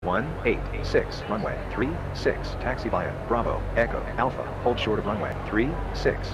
186, runway 36, taxi via Bravo, Echo, Alpha, hold short of runway 36.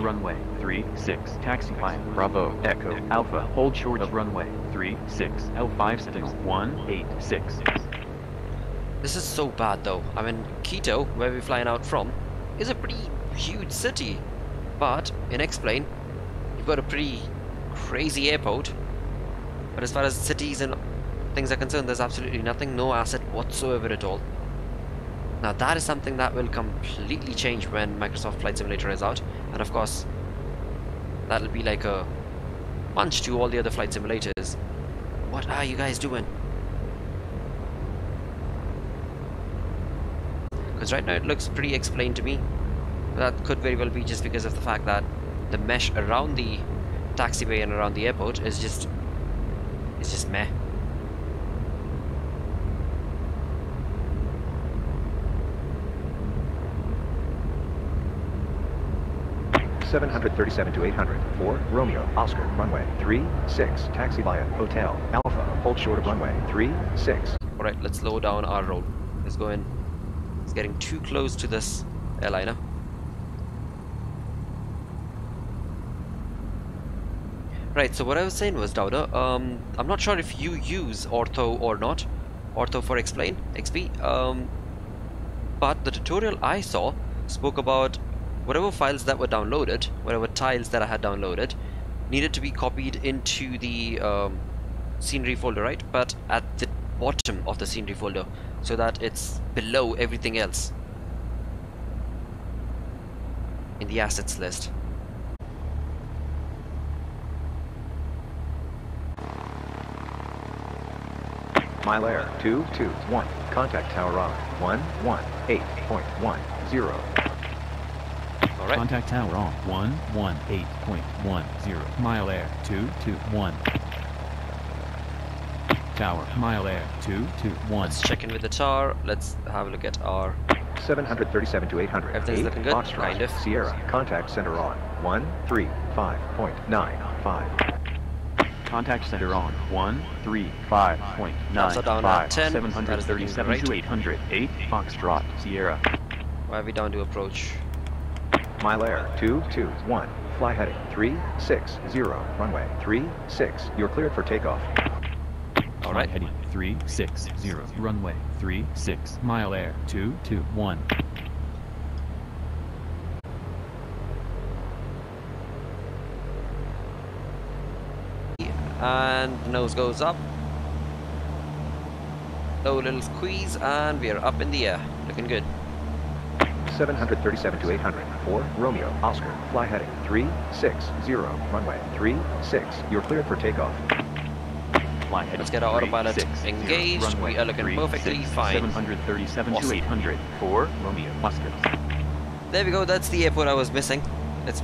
Runway 36, taxi via Bravo, Echo, Alpha, hold short of runway 36, L5 settings 186. This is so bad though. I mean, Quito, where we're flying out from, is a pretty huge city. But in X-Plane, you've got a pretty crazy airport. But as far as cities and things are concerned, there's absolutely nothing, no asset whatsoever at all. Now that is something that will completely change when Microsoft Flight Simulator is out. And of course, that'll be like a punch to all the other flight simulators. What are you guys doing? Because right now it looks pretty explained to me. That could very well be just because of the fact that the mesh around the taxiway and around the airport is just meh. (737 to 800) for Romeo, Oscar, runway 36, taxi via Hotel, Alpha, hold short of runway 36. Alright, let's slow down our roll. Let's go in. It's getting too close to this airliner. Right, so what I was saying was, Dowda, I'm not sure if you use Ortho or not. Ortho for Explain, XP. But the tutorial I saw spoke about whatever files that were downloaded, whatever tiles that I had downloaded, needed to be copied into the scenery folder, right? But at the bottom of the scenery folder, so that it's below everything else in the assets list. Mile Air 221, contact tower on 118.10. Alright. Contact tower on 118.10. Mile Air 221. Tower, Mile Air 221. Let's check in with the tower. Let's have a look at our 737 to 800. Everything's looking good, Foxtrot, kind of. Sierra, contact center on 135.95. Contact center on 135.95. Also down at 10. 737 That is to 800. 8 Foxtrot, Sierra. Why are we down to approach? Mile Air 221, fly heading 360, runway 36. You're cleared for takeoff. Alright. Heading 360, runway 36, Mile Air 221. And nose goes up. Low little squeeze, and we are up in the air. Looking good. 737 to 800 for Romeo, Oscar, fly heading 360, runway 36. You're cleared for takeoff. Fly heading Let's get our autopilot 360, engaged. runway We are looking perfectly 36, fine. 737 Awesome. to 800 for Romeo, Oscar. There we go, that's the airport I was missing. It's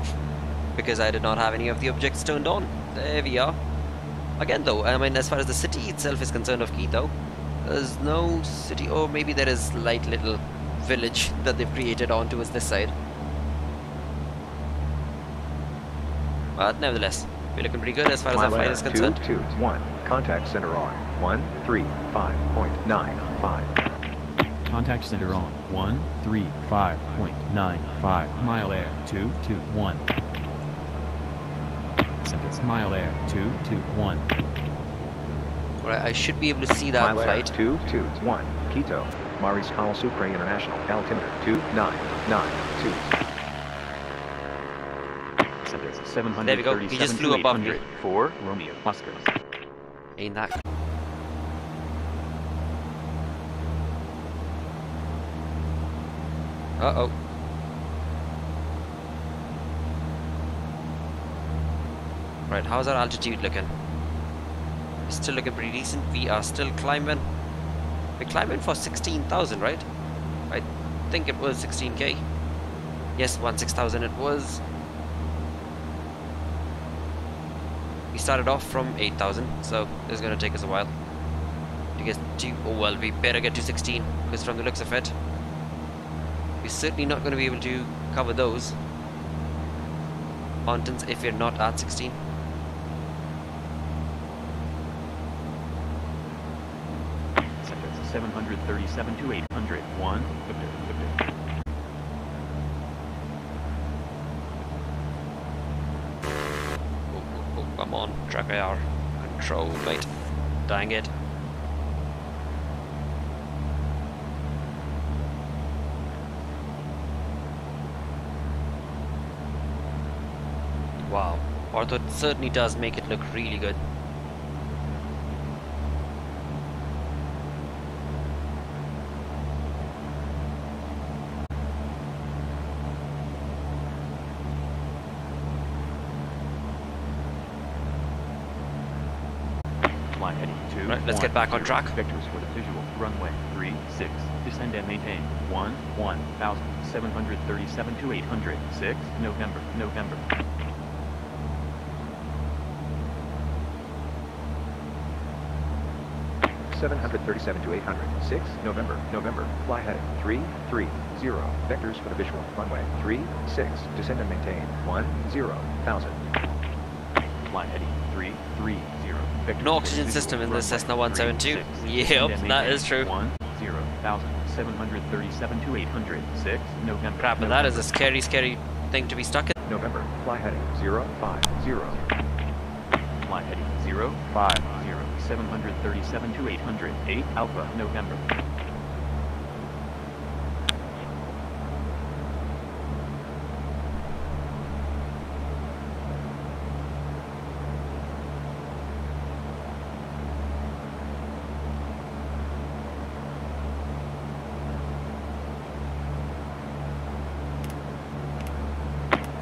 because I did not have any of the objects turned on. There we are. Again though, I mean, as far as the city itself is concerned of Quito, there's no city, or maybe there is like little village that they've created on towards this side. But nevertheless, we're looking pretty good as far as our flight is concerned. 221, contact center on 135.95. Contact center on 135.95. Mile Air 221. Sentence Mile Air 221. Alright, I should be able to see that Mile Air flight. 221, Quito, Mariscal Sucre International, altimeter 2992. Sentence There we go, he just 737 flew to above me. 800 for Romeo, Oscar. Ain't that. Uh-oh. Right, how's our altitude looking? It's still looking pretty decent. We are still climbing. We're climbing for 16,000, right? I think it was 16k. Yes, 16,000 it was. We started off from 8,000, so it's gonna take us a while to get to. Oh well, we better get to 16, because from the looks of it, we're certainly not going to be able to cover those mountains if we're not at 16. 737 to 800, 1, Victor. Oh, come on, track IR. Control, mate. Dang it. Wow, Ortho certainly does make it look really good. Fly heading 2. Right, let's get back on track. Vectors for the visual. Runway 36. Descend and maintain. 1,737 to 800. 6, November. 737 to 800. 6, November. Fly heading 330. Vectors for the visual. Runway 36. Descend and maintain 10,000. Fly heading 330. Vectors No for oxygen the system visual. in the Cessna Runway 172. 36. Yep, Descend and that maintain. is true. 10,737 to 800. 6, November. Crap, but that is a scary thing to be stuck in. November. Fly heading 050. Fly heading 050. 737 to 800. 8, Alpha, November.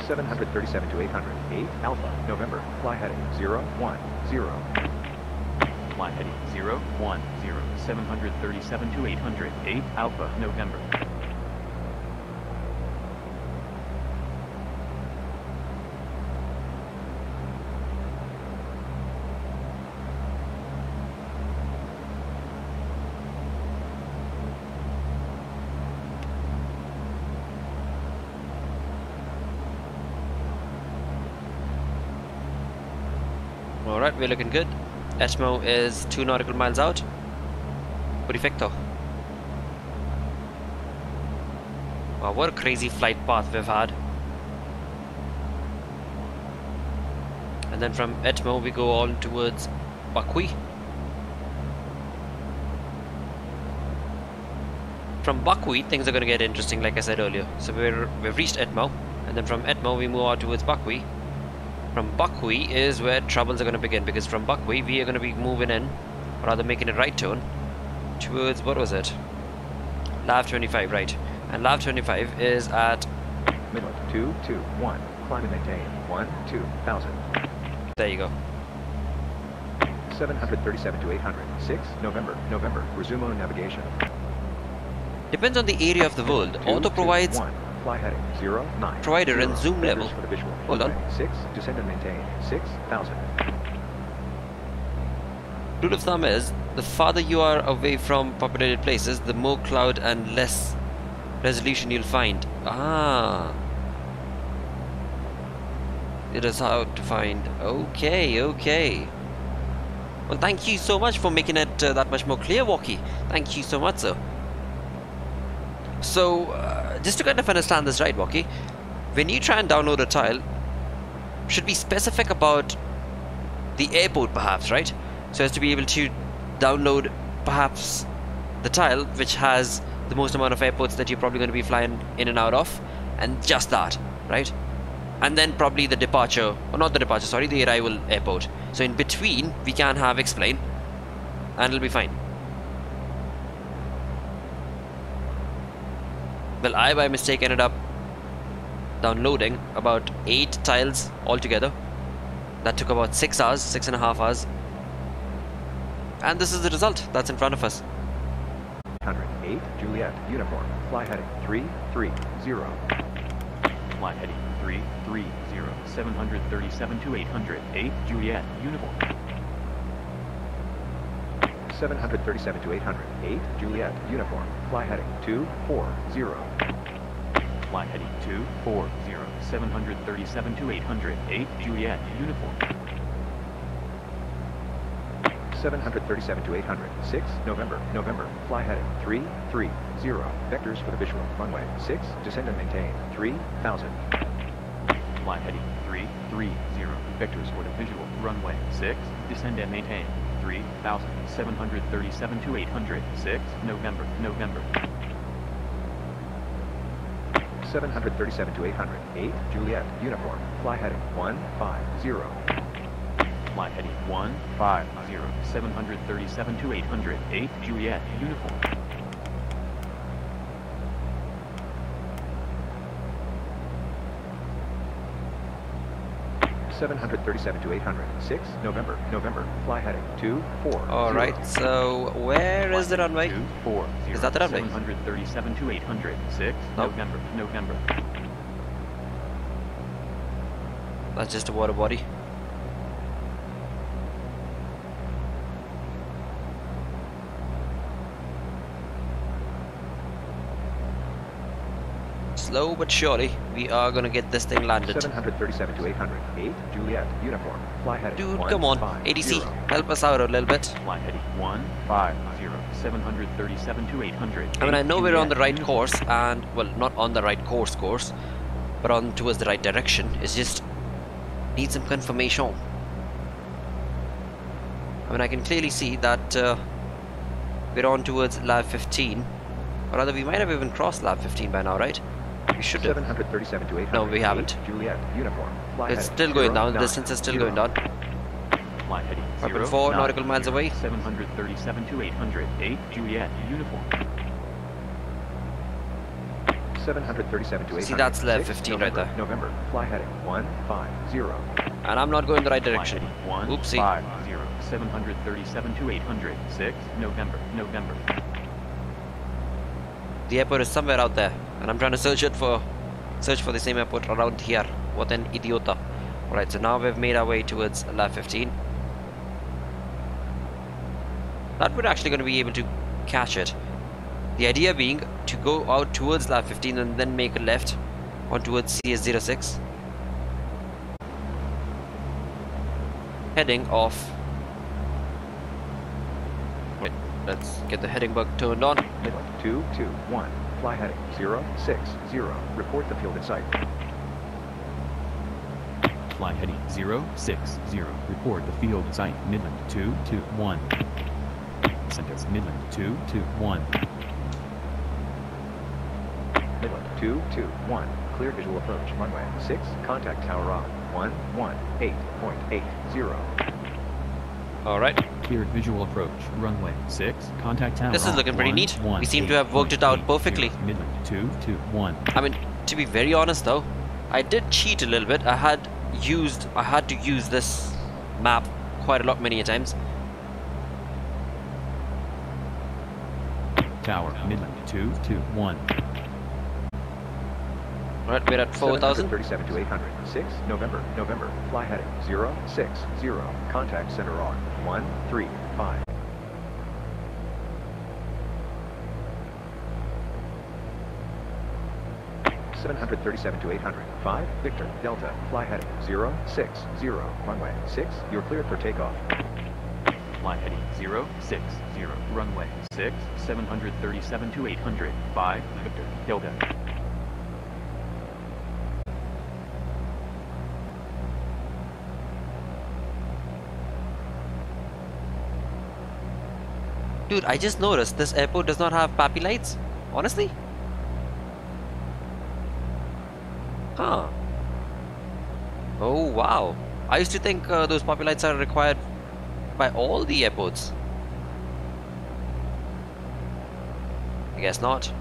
Seven 737 to 800. 8, Alpha, November. Fly heading 010. Fly heading 010. 737 to 800. 8, Alpha, November. Alright, we're looking good. Etmo is 2 nautical miles out. Perfecto. Wow, what a crazy flight path we've had. And then from Etmo we go on towards Bakui. From Bakui things are going to get interesting, like I said earlier. So we've reached Etmo, and then from Etmo we move on towards Bakui. From Bakui is where troubles are going to begin, because from Bakui we are going to be moving in, or rather making a right turn towards, what was it? Lav 25, right. And Lav 25 is at Midland 221. Climb and maintain 12,000. there you go. 737 to 800. 6, November. Resume on navigation. Depends on the area of the world. Auto provides 221. Fly heading 09. provider and zoom Vectors level. for the visual. Hold on. Runway 6, descend and maintain 6,000. Rule of thumb is, the farther you are away from populated places, the more cloud and less resolution you'll find. Ah. It is how to find. Okay. Well, thank you so much for making it that much more clear, Walkie. Thank you so much, sir. So, just to kind of understand this right, Walkie, when you try and download a tile, should be specific about the airport perhaps, right? So as to be able to download perhaps the tile which has the most amount of airports that you're probably going to be flying in and out of, and just that, right? And then probably the departure, or not the departure, sorry, the arrival airport. So in between we can have explain, and it'll be fine. Well, I by mistake ended up downloading about 8 tiles altogether. That took about 6 hours, 6.5 hours. And this is the result that's in front of us. 108, Juliet, uniform. Fly heading 330. Fly heading 330. 737 to 800. 8, Juliet, uniform. 737 to 800. 8, Juliet, uniform. Fly heading 240. Fly heading 240. 737 to 800. 8, Juliet, uniform. 737 to 800. 6, November, November. Fly heading 330. Vectors for the visual. Runway 6, descend and maintain 3000. Fly heading 330. Vectors for the visual. Runway 6, descend and maintain 3000. 737 to 800. 6, November, November. 737 to 800. 8, Juliet, uniform. Fly heading 150. Fly heading 150. 737 to 800. 8, Juliet, uniform. 737 to 800. 6, November, November. Fly heading 240. Alright, so where is the runway? 240. Is that the runway? 737 to 800. 6, Nope. November, November. That's just a water body. Slow but surely, we are gonna get this thing landed. 737 to 800. 8, Juliet, uniform. Fly heading Dude, come on. 150. ADC, help us out a little bit. Fly heading 150. 737 to 800. I mean, I know we're on the right Juliet, course, and, well, not on the right course, but on towards the right direction. It's just, need some confirmation. I mean, I can clearly see that we're on towards lab 15. Or rather, we might have even crossed lab 15 by now, right? We should have. 737 to 800. No, we haven't. 8, Juliet, uniform. Fly It's heading still going down. The 09, distance is still 0. going down. Fly heading 4 09, nautical miles away. 737 to 800. 8, Juliet, uniform. 737 to 800. See, that's lab 6, 15 November, right there. November. Fly heading 150. And I'm not going the right Fly direction. heading Oopsie. 150. 737 to 800. 6, November, November. The airport is somewhere out there, and I'm trying to search for the same airport around here. What an idiota. Alright, so now we've made our way towards lab 15. That we're actually going to be able to catch it. The idea being to go out towards lab 15 and then make a left on towards CS06. Heading off. Wait, let's get the heading bug turned on. Midland 221. Fly heading 060. Report the field in sight. Fly heading 060. Report the field in sight. Midland 221. Sentence Midland 221. Midland 221. Clear visual approach. Runway 6. Contact tower on 118.80. Alright. Cleared visual approach. Runway 6. Contact tower. This is looking pretty neat. We seem to have worked it out perfectly. Midland 221. I mean, to be very honest though, I did cheat a little bit. I had to use this map quite a lot many a times. Tower. Midland 221. Right, we're at 4,000. 737 to 800. 6, November, November. Fly heading 060. Contact center on 135. .737 to 800. 5, Victor, Delta. Fly heading 060. Runway 6. You're cleared for takeoff. Fly heading 060. Runway 6. 737 to 800. 5, Victor, Delta. Dude, I just noticed this airport does not have PAPI lights. Honestly? Huh. Oh, wow. I used to think those PAPI lights are required by all the airports. I guess not.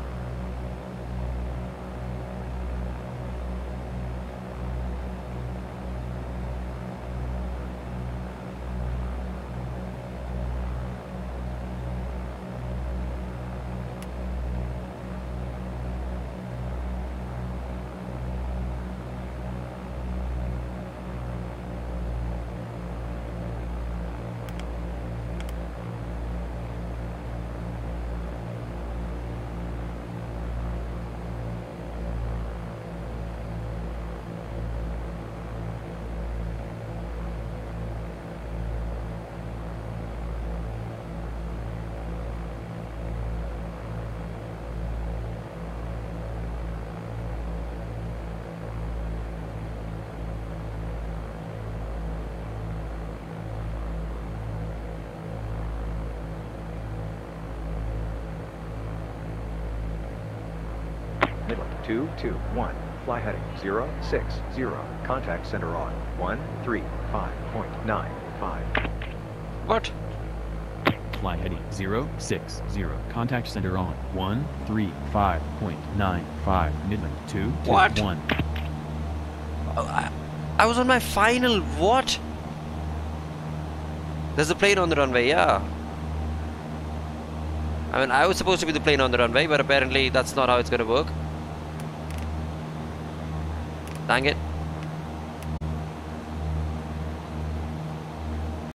221. Fly heading 060. Contact center on 135.95. What? Fly heading 060. Contact center on 135.95. Midland 221. Oh, I was on my final. What? There's a plane on the runway, yeah. I mean, I was supposed to be the plane on the runway, but apparently that's not how it's gonna work. Dang it.